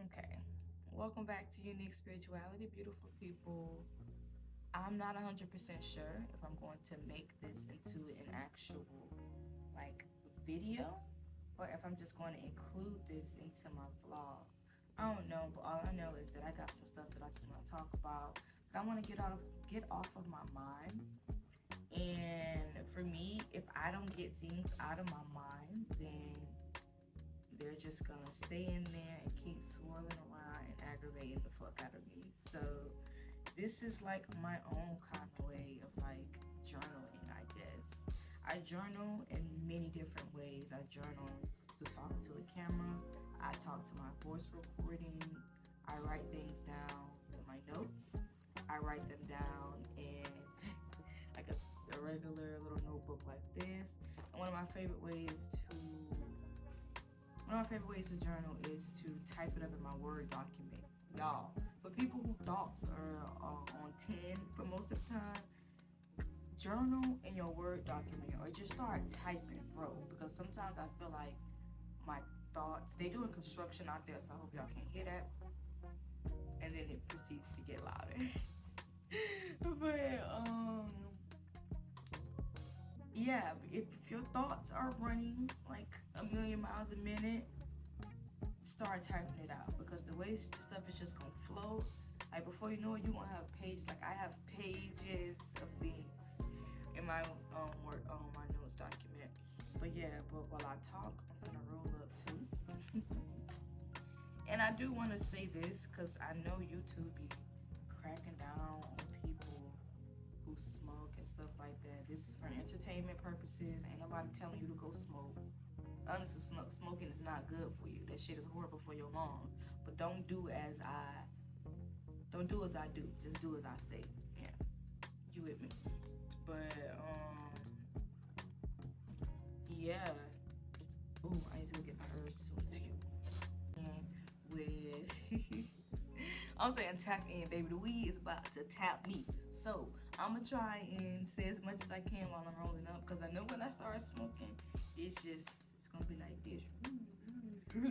Okay. Welcome back to Unique Spirituality, beautiful people. I'm not 100% sure if I'm going to make this into an actual like video or if I'm just going to include this into my vlog. I don't know, but all I know is that I got some stuff that I just want to talk about that I want to get off of my mind. And for me, if I don't get things out of my mind, then they're just gonna stay in there and keep swirling around and aggravating the fuck out of me. So this is like my own kind of way of like journaling, I guess. I journal in many different ways. I journal through talking to a camera. I talk to my voice recording. I write things down in my notes. I write them down in like a regular little notebook like this. And one of my favorite ways to journal is to type it up in my Word document. Y'all, for people who thoughts are on 10 for most of the time, journal in your Word document or just start typing, bro. Because sometimes I feel like my thoughts, they doing construction out there, so I hope y'all can't hear that. And then it proceeds to get louder. but yeah, if your thoughts are running like a million miles a minute, start typing it out because the way stuff is just gonna flow. Like before you know it, you gonna have pages. Like I have pages of things in my work on my notes document. But yeah, but while I talk, I'm gonna roll up too. And I do want to say this because I know YouTube be cracking down on people who smoke and stuff like that. This is for entertainment purposes. Ain't nobody telling you to go smoke. Honestly, smoking is not good for you. That shit is horrible for your lungs. But don't do as I do. Just do as I say. Yeah, you with me? But yeah. Ooh, I need to go get my herbs. So take it. And with I'm saying tap in, baby. The weed is about to tap me. So I'm gonna try and say as much as I can while I'm rolling up, because I know when I start smoking, it's gonna be like this.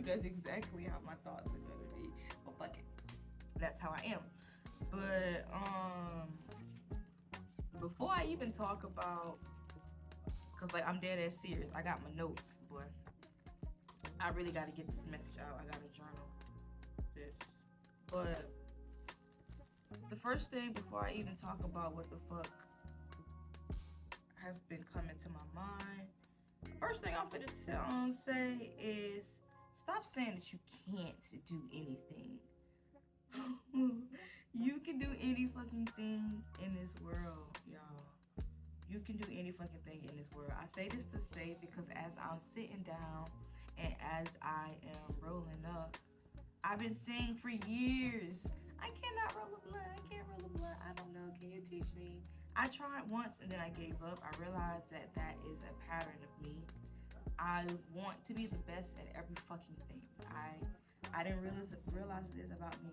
That's exactly how my thoughts are gonna be. But fuck it, that's how I am. But before I even talk about, cause like I'm dead ass serious. I got my notes, but I really gotta get this message out. I gotta journal this. But the first thing before I even talk about what the fuck has been coming to my mind, the first thing I'm gonna say is stop saying that you can't do anything. You can do any fucking thing in this world, y'all. You can do any fucking thing in this world. I say this to say because as I'm sitting down and as I am rolling up, I've been saying for years, I cannot roll a blunt. I can't roll a blunt. I don't know. Can you teach me? I tried once and then I gave up. I realized that that is a pattern of me. I want to be the best at every fucking thing. I didn't realize this about me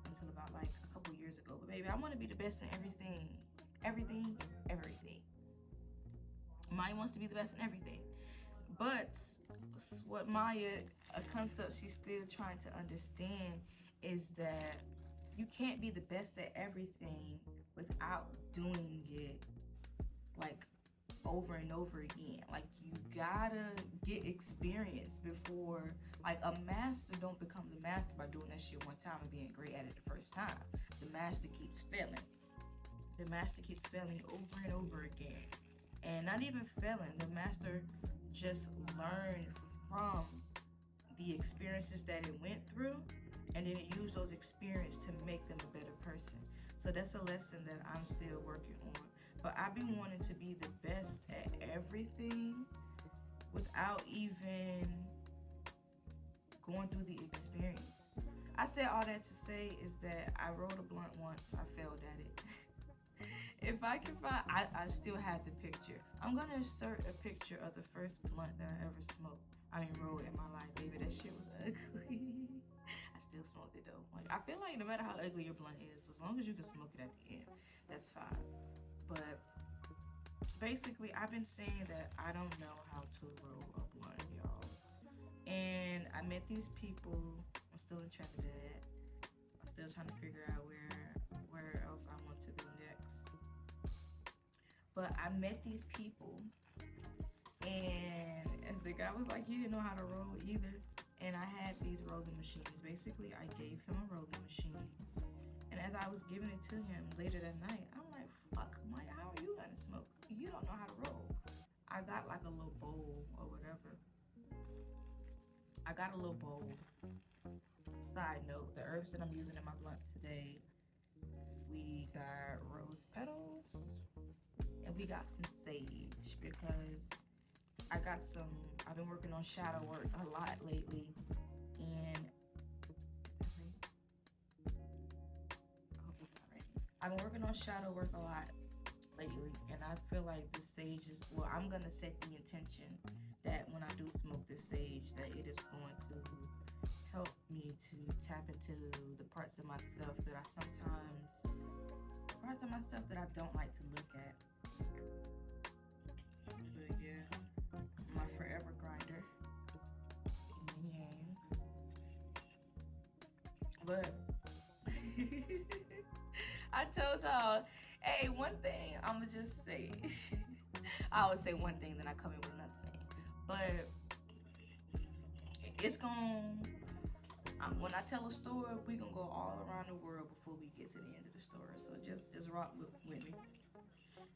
until about like a couple years ago. But baby, I want to be the best in everything. Everything. Maya wants to be the best in everything. But what Maya, a concept she's still trying to understand is that you can't be the best at everything without doing it like over and over again. Like you gotta get experience before, like a master don't become the master by doing that shit one time and being great at it the first time. The master keeps failing. The master keeps failing over and over again. And not even failing, the master just learned from the experiences that it went through, and then it used those experiences to make them a better person. So that's a lesson that I'm still working on. But I've been wanting to be the best at everything without even going through the experience. I said all that to say is that I rolled a blunt once, I failed at it. If I can find, I still have the picture. I'm gonna insert a picture of the first blunt that I ever smoked. I mean, rolled in my life, baby. That shit was ugly. I still smoked it though. Like I feel like no matter how ugly your blunt is, as long as you can smoke it at the end, that's fine. But basically, I've been saying that I don't know how to roll a blunt, y'all. And I met these people. still in Trinidad. I'm still trying to figure out where else I want to go next. But I met these people, and the guy was like, he didn't know how to roll either. And I had these rolling machines. Basically, I gave him a rolling machine. And as I was giving it to him later that night, I'm like, fuck, Mike, how are you gonna smoke? You don't know how to roll. I got like a little bowl or whatever. I got a little bowl. Side note, the herbs that I'm using in my blunt today, we got rose petals and we got some sage, because I've been working on shadow work a lot lately, and I've been working on shadow work a lot lately, and I feel like the sage is, well, I'm gonna set the intention that when I do smoke this sage, that it is going to help me to tap into the parts of myself that I don't like to look at. But yeah, my forever grinder. Yeah. But I told y'all, hey, one thing I'ma just say. I always say one thing, then I come in with another thing. But it's gonna, when I tell a story, we gonna go all around the world before we get to the end of the story. So just rock with me.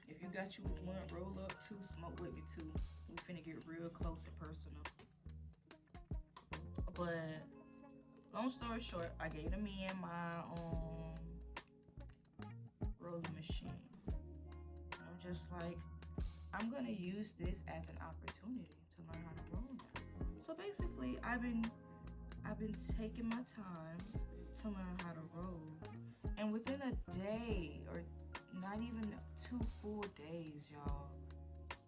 If you got you a blunt, roll up too, smoke with me too. We finna get real close and personal. But long story short, I gave the man my rolling machine. And I'm just like, I'm gonna use this as an opportunity to learn how to roll now. So basically, I've been taking my time to learn how to roll, and within a day, or not even 2 full days, y'all,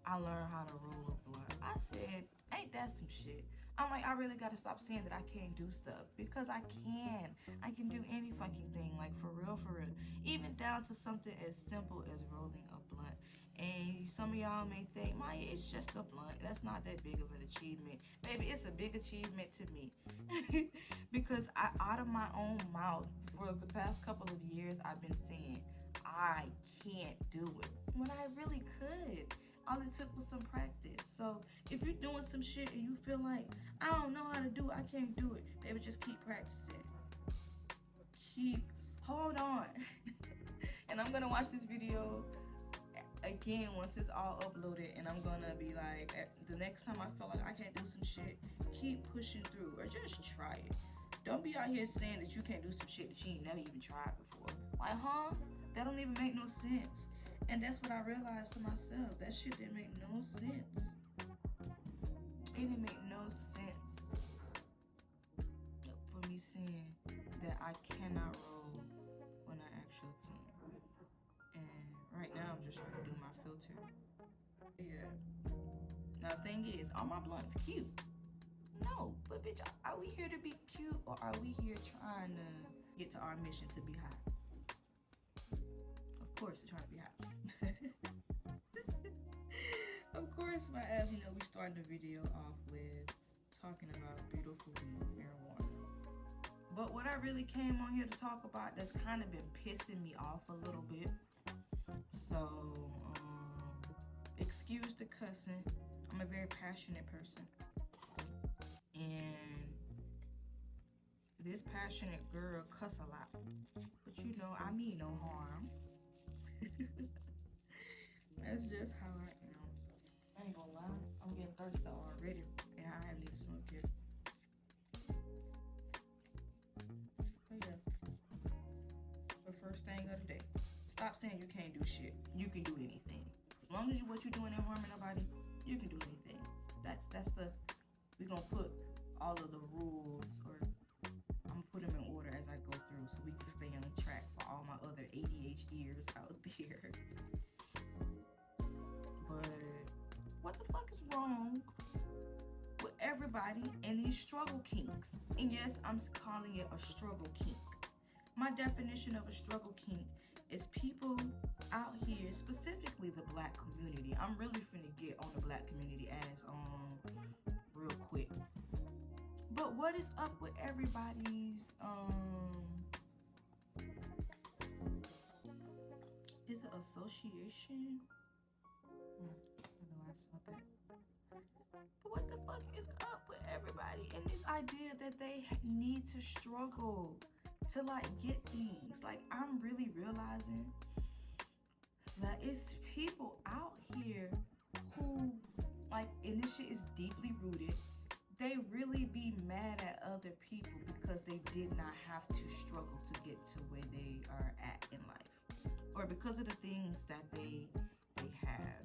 I learned how to roll a blunt. I said, ain't that some shit? I'm like, I really gotta stop saying that I can't do stuff, because I can. I can do any fucking thing, like for real, for real. Even down to something as simple as rolling a blunt. And some of y'all may think, Maya, it's just a blunt. That's not that big of an achievement. Baby, it's a big achievement to me. Because out of my own mouth, for the past couple of years, I've been saying, I can't do it, when I really could. All it took was some practice. So if you're doing some shit and you feel like, I don't know how to do it, I can't do it, baby, just keep practicing. Hold on. And I'm gonna watch this video again once it's all uploaded, and I'm gonna be like, the next time I feel like I can't do some shit, keep pushing through, or just try it. Don't be out here saying that you can't do some shit that you ain't never even tried before. Like, huh? That don't even make no sense. And that's what I realized to myself. That shit didn't make no sense. It didn't make no sense for me saying that I cannot roll when I actually can. And right now I'm just trying to do my filter. Yeah. Now the thing is, are my blunts cute? No, but bitch, are we here to be cute, or are we here trying to get to our mission to be hot? Of course, we're trying to be hot. Of course, my ass, we started the video off with talking about beautiful marijuana. But what I really came on here to talk about that's kind of been pissing me off a little bit. So, excuse the cussing. I'm a very passionate person. And this passionate girl cuss a lot. But I mean no harm. That's just how I am. I ain't gonna lie, I'm getting thirsty already, and I haven't even smoked yet. But yeah, the first thing of the day, stop saying you can't do shit. You can do anything. As long as what you're doing ain't harming nobody, you can do anything. We gonna put all of the rules, or I'm gonna put them in order as I go through, so we can stay on track for all my other ADHDers out there. But what the fuck is wrong with everybody and these struggle kinks? And yes, I'm calling it a struggle kink. My definition of a struggle kink is people out here, specifically the black community. I'm really finna get on the black community as real quick. But what is up with everybody's association. I know I saw that. But what the fuck is up with everybody in this idea that they need to struggle to like get things? Like, I'm really realizing that it's people out here who, like, and this shit is deeply rooted, they really be mad at other people because they did not have to struggle to get to where they are at in life, or because of the things that they have.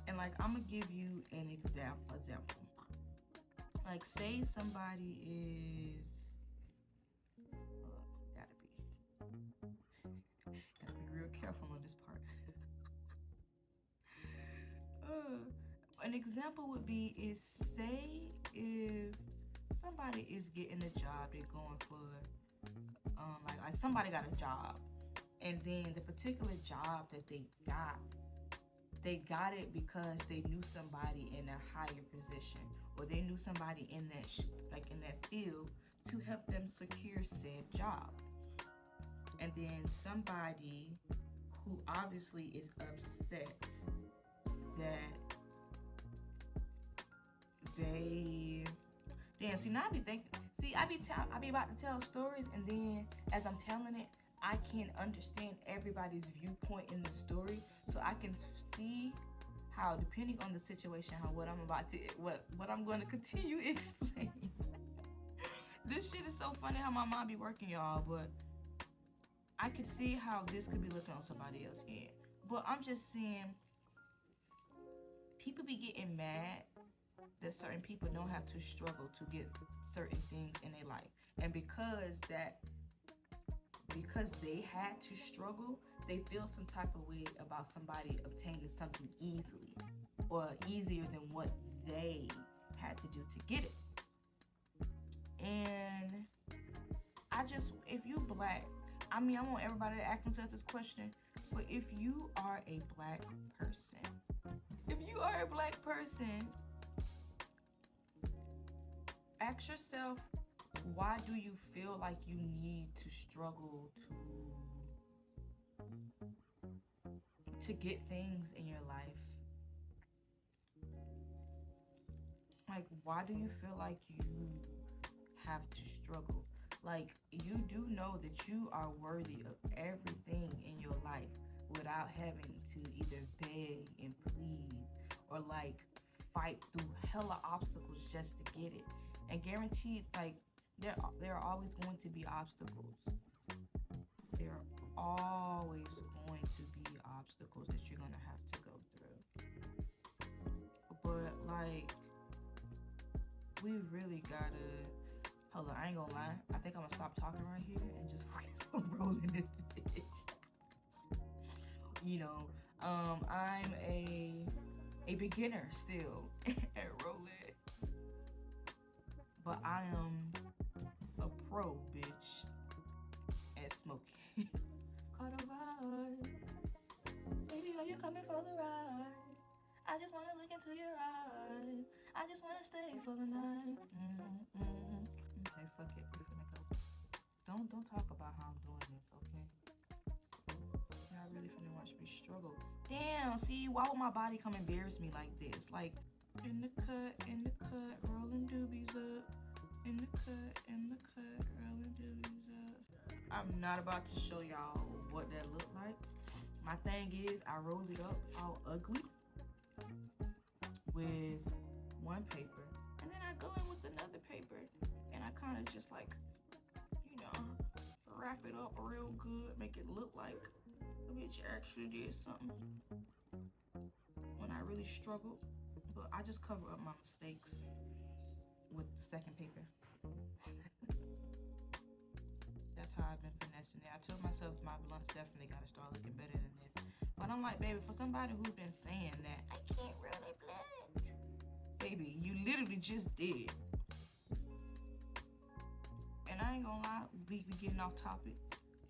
And like, I'm gonna give you an example. Like, say somebody is gotta be real careful on this part. An example would be, is say if somebody is getting a job, they're going for like somebody got a job, and then the particular job that they got it because they knew somebody in a higher position, or they knew somebody in that in that field to help them secure said job. And then somebody who obviously is upset that they see, now I be thinking, I be about to tell stories, and then as I'm telling it, I can understand everybody's viewpoint in the story, so I can see how, depending on the situation, how what I'm going to continue explaining. This shit is so funny how my mind be working, y'all, but I could see how this could be looking on somebody else's end. But I'm just saying, people be getting mad that certain people don't have to struggle to get certain things in their life, and because they had to struggle, they feel some type of way about somebody obtaining something easily, or easier than what they had to do to get it. And if you black, I want everybody to ask themselves this question, but if you are a black person, ask yourself, why do you feel like you need to struggle to get things in your life? Like, why do you feel like you have to struggle? Like, you do know that you are worthy of everything in your life without having to either beg and plead, or like fight through hella obstacles just to get it. And guaranteed, like, there are always going to be obstacles. There are always going to be obstacles that you're gonna have to go through. But like, we really gotta, hold on, I ain't gonna lie, I think I'm gonna stop talking right here and just focus on rolling this bitch. You know, I'm a beginner still at rolling, but I am a pro bitch at smoking. Caught a vibe. Baby, are you coming for the ride? I just wanna look into your eyes. I just wanna stay for the night. Okay, fuck it. We're gonna go. Don't talk about how I'm doing this, okay? Y'all really finna watch me struggle. Damn, see, why would my body come embarrass me like this? Like, in the cut, rolling doobies up. In the cut, rolling doobies up. I'm not about to show y'all what that looked like. My thing is, I rolled it up all ugly with one paper, and then I go in with another paper, and I kind of just like, you know, wrap it up real good, make it look like a bitch actually did something when I really struggled. But I just cover up my mistakes with the second paper. That's how I've been finessing it. I told myself my blunts definitely gotta start looking better than this. But I'm like, baby, for somebody who's been saying that, I can't really blunt. Baby, you literally just did. And I ain't gonna lie, we getting off topic,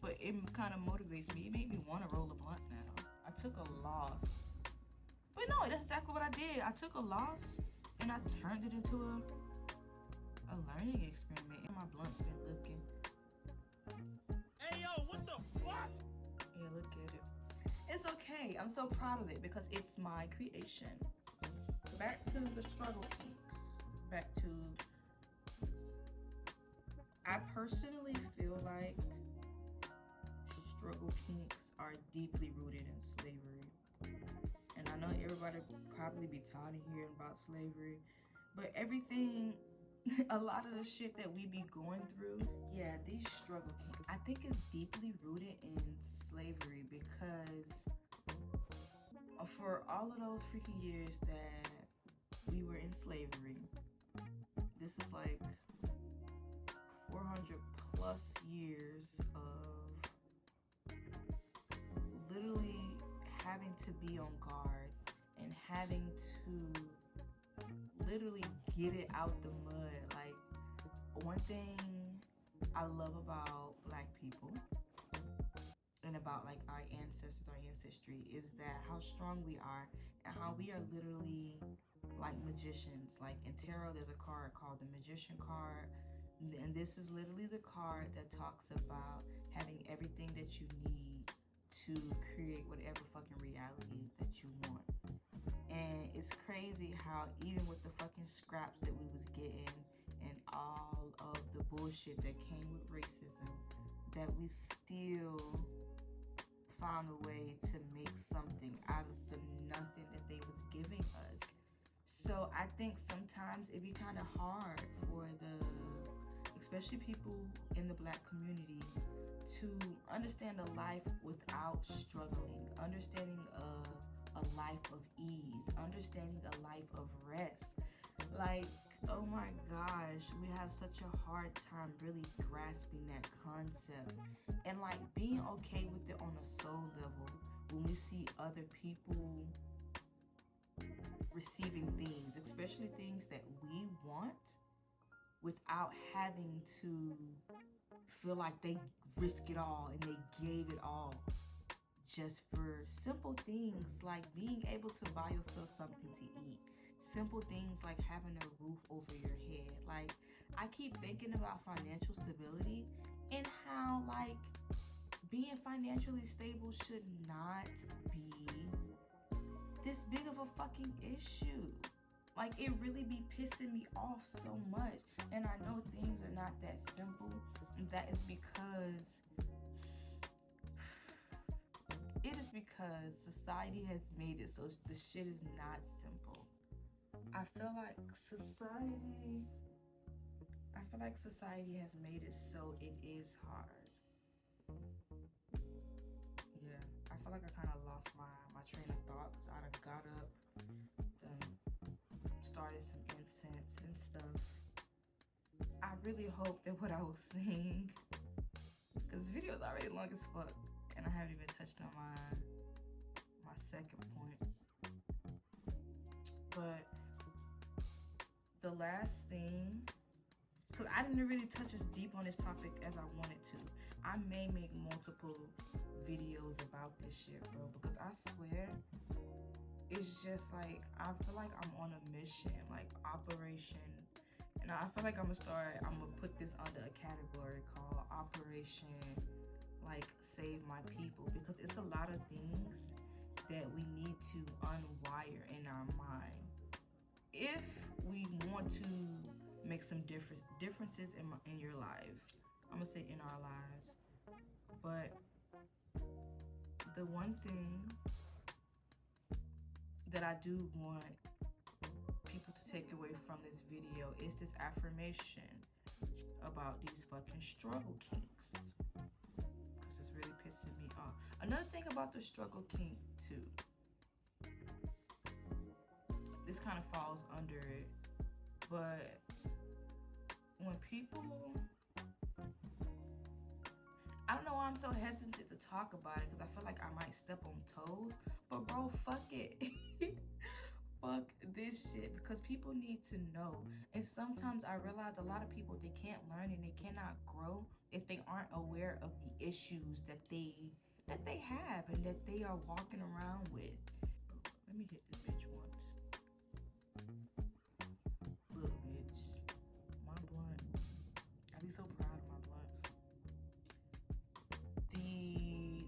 but it kind of motivates me. It made me want to roll a blunt now. I took a loss. But no, that's exactly what I did. I took a loss and I turned it into a learning experiment. And my blunt's been looking. Hey yo, what the fuck? Yeah, look at it. crazy. I'm so proud of it because it's my creation. Back to the struggle kinks. Back to, I personally feel like struggle kinks are deeply rooted in slavery. And I know everybody probably be tired of hearing about slavery, but everything, a lot of the shit that we be going through, yeah, these struggle kinks, I think it's deeply rooted in slavery because for all of those freaking years that we were in slavery, this is like 400 plus years of literally having to be on guard and having to literally get it out the mud. Like, one thing I love about Black people and about like our ancestors, our ancestry, is that how strong we are and how we are literally like magicians. Like in tarot, there's a card called the Magician card, and this is literally the card that talks about having everything that you need to create whatever fucking reality that you want. And it's crazy how even with the fucking scraps that we was getting and all of the bullshit that came with racism, that we still found a way to make something out of the nothing that they was giving us. So I think sometimes it be kind of hard for especially people in the Black community, to understand a life without struggling, understanding a life of ease, understanding a life of rest. Like, oh my gosh, we have such a hard time really grasping that concept and like being okay with it on a soul level when we see other people receiving things, especially things that we want, without having to feel like they risk it all and they gave it all just for simple things like being able to buy yourself something to eat, simple things like having a roof over your head. Like, I keep thinking about financial stability and how like being financially stable should not be this big of a fucking issue. Like, it really be pissing me off so much. And I know things are not that simple. And that is because society has made it so the shit is not simple. I feel like society has made it so it is hard. Yeah, I feel like I kind of lost my train of thought because I done got up, done started some incense and stuff. I really hope that what I was saying, because the video is already long as fuck, and I haven't even touched on my second point. But the last thing, because I didn't really touch as deep on this topic as I wanted to. I may make multiple videos about this shit, bro, because I swear it's just like, I feel like I'm on a mission, like Operation, and I feel like I'm gonna put this under a category called Operation, like, Save My People, because it's a lot of things that we need to unwire in our mind if we want to make some differences in your life. I'm gonna say in our lives. But the one thing that I do want people to take away from this video is this affirmation about these fucking struggle kinks, because it's really pissing me off. Another thing about the struggle kink too, this kind of falls under it, but when people, I don't know why I'm so hesitant to talk about it, because I feel like I might step on toes. But bro, fuck it. Fuck this shit, because people need to know. And sometimes I realize a lot of people, they can't learn and they cannot grow if they aren't aware of the issues that they have and that they are walking around with. Let me hit this bitch once. Little bitch. My blunt. I be so proud of my blunts.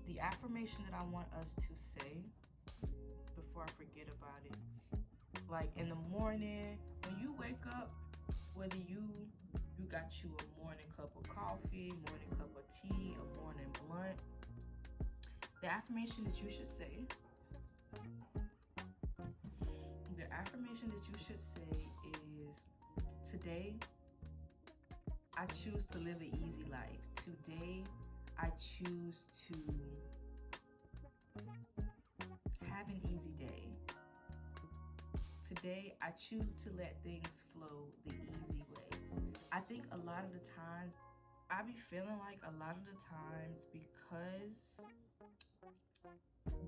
The affirmation that I want us to say before I forget about it. Like in the morning, when you wake up, whether you got you a morning cup of coffee, morning cup of tea, a morning blunt, the affirmation that you should say, is, today I choose to live an easy life. Today I choose to have an easy day. Today I choose to let things flow the easy way. I think a lot of the times, I be feeling like a lot of the times, because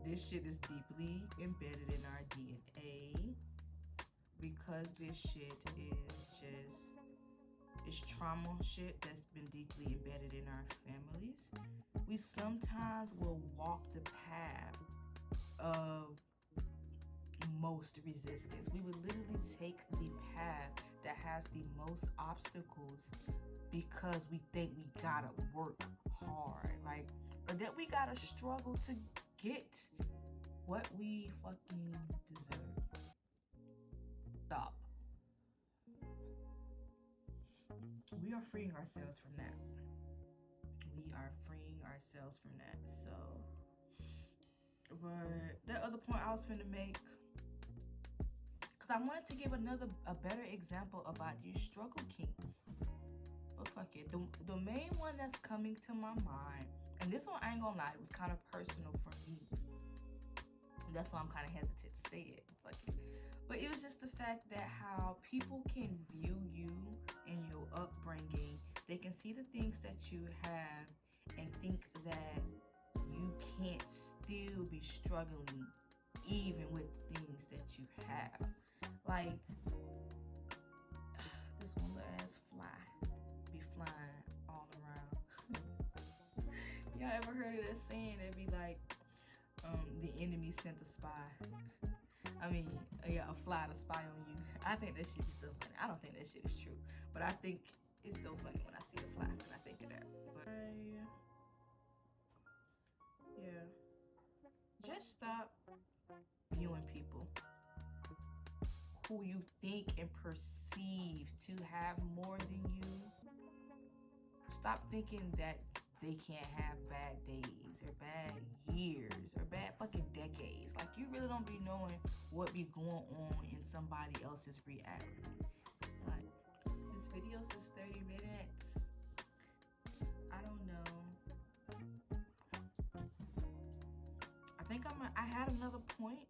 this shit is deeply embedded in our DNA, because this shit is trauma shit that's been deeply embedded in our families, we sometimes will walk the path of most resistance. We would literally take the path that has the most obstacles because we think we gotta work hard, like, or that we gotta struggle to get what we fucking deserve. Stop. We are freeing ourselves from that. So, but that other point I was finna make, because I wanted to give a better example about these struggle kinks. But fuck it. The main one that's coming to my mind, and this one I ain't gonna lie, it was kind of personal for me. That's why I'm kind of hesitant to say it. Fuck it. But it was just the fact that how people can view you and your upbringing. They can see the things that you have and think that you can't still be struggling even with the things that you have. Like, this one little ass fly be flying all around. Y'all ever heard of that saying that be like, the enemy sent a spy? I mean, yeah, a fly to spy on you. I think that shit is so funny. I don't think that shit is true, but I think it's so funny when I see a fly and I think of that. But yeah, just stop viewing people who you think and perceive to have more than you. Stop thinking that they can't have bad days or bad years or bad fucking decades. Like, you really don't be knowing what be going on in somebody else's reality. Like, this video says 30 minutes. I don't know. I think I had another point,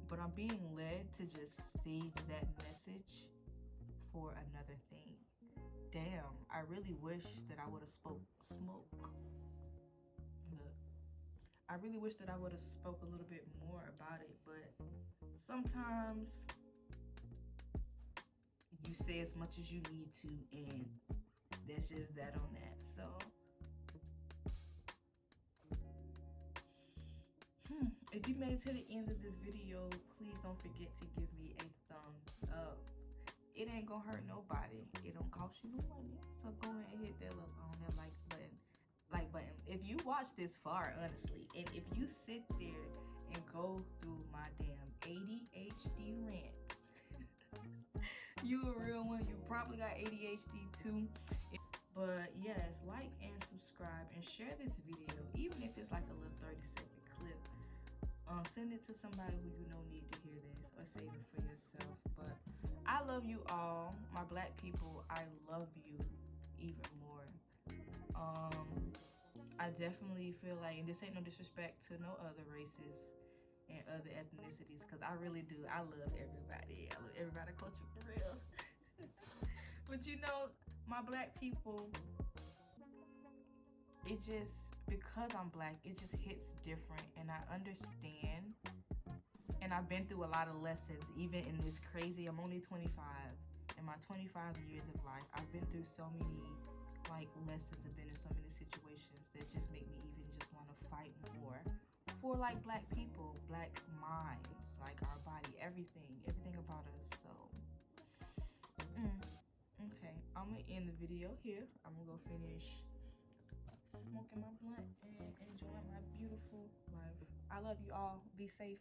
but I'm being led to just save that message for another thing. Damn, I really wish that I would have spoke a little bit more about it, but sometimes you say as much as you need to, and that's just that on that. So if you made it to the end of this video, please don't forget to give me a thumbs up. It ain't gonna hurt nobody. It don't cost you no money. So go ahead and hit that little that like button. If you watch this far, honestly, and if you sit there and go through my damn ADHD rants, you a real one. You probably got ADHD too. But yes, like and subscribe and share this video, even if it's like a little 30-second clip. Send it to somebody who you know need to hear this, or save it for yourself. But I love you all, my black people. I love you even more. I definitely feel like, and this ain't no disrespect to no other races and other ethnicities, because I really do. I love everybody. I love everybody culture for real. But you know, my black people, it just, because I'm black, it just hits different, and I understand, and I've been through a lot of lessons, even in this crazy, I'm only 25, in my 25 years of life, I've been through so many, like, lessons, and been in so many situations that just make me even just want to fight more for, like, black people, black minds, like, our body, everything about us. So okay, I'm gonna end the video here. I'm gonna go finish smoking my blunt and enjoying my beautiful life. I love you all. Be safe.